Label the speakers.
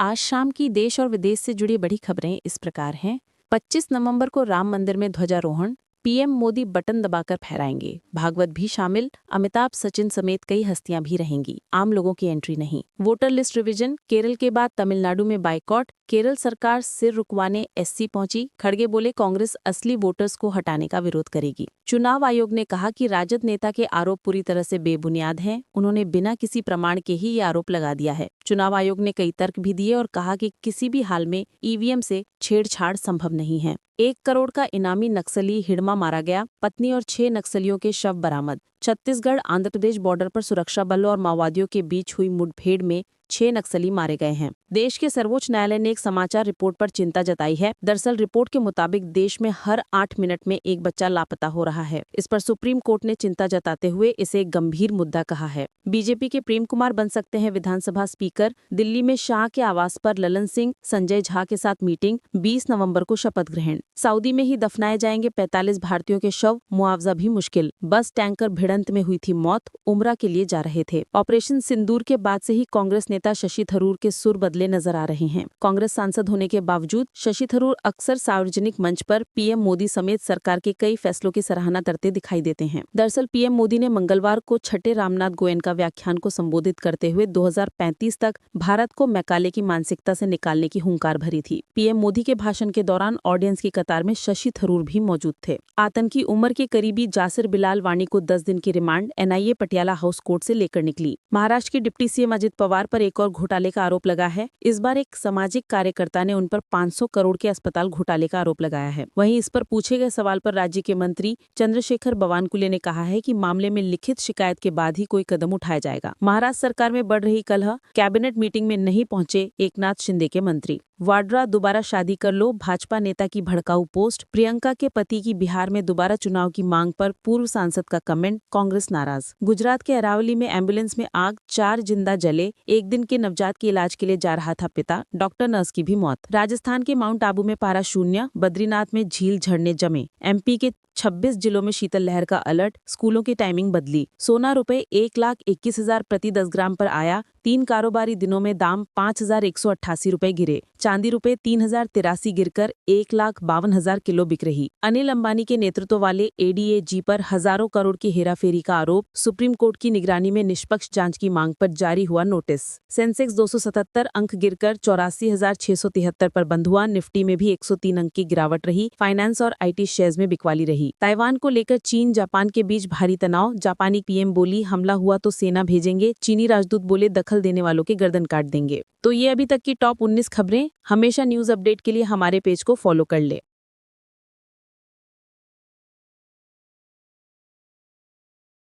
Speaker 1: आज शाम की देश और विदेश से जुड़ी बड़ी खबरें इस प्रकार हैं। 25 नवंबर को राम मंदिर में ध्वजारोहण, पीएम मोदी बटन दबाकर फहराएंगे। भागवत भी शामिल, अमिताभ सचिन समेत कई हस्तियां भी रहेंगी। आम लोगों की एंट्री नहीं। वोटर लिस्ट रिवीजन, केरल के बाद तमिलनाडु में बाइकॉट, केरल सरकार सिर रुकवाने एससी पहुंची। खड़गे बोले कांग्रेस असली वोटर्स को हटाने का विरोध करेगी। चुनाव आयोग ने कहा कि राजद नेता के आरोप पूरी तरह से बेबुनियाद हैं। उन्होंने बिना किसी प्रमाण के ही ये आरोप लगा दिया है। चुनाव आयोग ने कई तर्क भी दिए और कहा कि किसी भी हाल में ईवीएम से छेड़छाड़ संभव नहीं है। 1 करोड़ का इनामी नक्सली हिड़मा मारा गया, पत्नी और 6 नक्सलियों के शव बरामद। छत्तीसगढ़ आंध्र प्रदेश बॉर्डर पर सुरक्षा बलों और माओवादियों के बीच हुई मुठभेड़ में 6 नक्सली मारे गए हैं। देश के सर्वोच्च न्यायालय ने एक समाचार रिपोर्ट पर चिंता जताई है। दरअसल रिपोर्ट के मुताबिक देश में हर 8 मिनट में एक बच्चा लापता हो रहा है। इस पर सुप्रीम कोर्ट ने चिंता जताते हुए इसे एक गंभीर मुद्दा कहा है। बीजेपी के प्रेम कुमार बन सकते हैं विधानसभा स्पीकर। दिल्ली में शाह के आवास पर ललन सिंह, संजय झा के साथ मीटिंग। 20 नवंबर को शपथ ग्रहण। सऊदी में ही दफनाए जाएंगे 45 भारतीयों के शव, मुआवजा भी मुश्किल। बस टैंकर भिड़ंत में हुई थी मौत, उम्रा के लिए जा रहे थे। ऑपरेशन सिंदूर के बाद से ही कांग्रेस नेता शशि थरूर के सुर बदले नजर आ रहे हैं। कांग्रेस सांसद होने के बावजूद शशि थरूर अक्सर सार्वजनिक मंच पर पीएम मोदी समेत सरकार के कई फैसलों की सराहना करते दिखाई देते हैं। दरअसल पीएम मोदी ने मंगलवार को छठे रामनाथ गोयनका व्याख्यान को संबोधित करते हुए 2035 तक भारत को मैकाले की मानसिकता से निकालने की हुंकार भरी थी। पीएम मोदी के भाषण के दौरान ऑडियंस की कतार में शशि थरूर भी मौजूद थे। आतंकी उमर के करीबी जासिर बिलाल वाणी को 10 दिन की remand NIA Patiala house court से लेकर निकली। महाराष्ट्र के डिप्टी सीएम अजित पवार पर एक और घोटाले का आरोप लगा है। इस बार एक सामाजिक कार्यकर्ता ने उन पर 500 करोड़ के अस्पताल घोटाले का आरोप लगाया है। वहीं इस पर पूछे गए सवाल पर राज्य के मंत्री चंद्रशेखर बावनकुले ने कहा है कि मामले में लिखित शिकायत के बाद ही कोई कदम उठाया जाएगा। महाराष्ट्र सरकार में बढ़ रही कलह, कैबिनेट मीटिंग में नहीं पहुंचे एकनाथ शिंदे के मंत्री। वाड्रा दोबारा शादी कर लो, भाजपा नेता की भड़काऊ पोस्ट। प्रियंका के पति की बिहार में दोबारा चुनाव की मांग पर पूर्व सांसद का कमेंट, कांग्रेस नाराज। गुजरात के अरावली में एम्बुलेंस में आग, 4 जिंदा जले। 1 दिन के नवजात के इलाज के लिए जा रहा था पिता, डॉक्टर नर्स की भी मौत। राजस्थान के माउंट आबू में पारा शून्य, बद्रीनाथ में झील झरने जमे। एमपी के 26 जिलों में शीतल लहर का अलर्ट, स्कूलों की टाइमिंग बदली। सोना रुपए 1,21,000 प्रति 10 ग्राम पर आया। 3 कारोबारी दिनों में दाम 5,188 रुपए गिरे। चांदी रुपए 3,083 गिरकर 1,52,000 किलो बिक रही। अनिल अंबानी के नेतृत्व वाले एडीएजी पर हजारों करोड़ की हेराफेरी का आरोप। सुप्रीम कोर्ट की निगरानी में निष्पक्ष जांच की मांग पर जारी हुआ नोटिस। सेंसेक्स 277 अंक गिरकर 84,673 पर बंद हुआ। निफ्टी में भी 103 अंक की गिरावट रही। फाइनेंस और आईटी शेयर्स में बिकवाली रही। ताइवान को लेकर चीन जापान के बीच भारी तनाव। जापानी पीएम बोली हमला हुआ तो सेना भेजेंगे। चीनी राजदूत बोले दखल देने वालों के गर्दन काट देंगे। तो ये अभी तक की टॉप 19 खबरें। हमेशा न्यूज अपडेट के लिए हमारे पेज को फॉलो कर ले।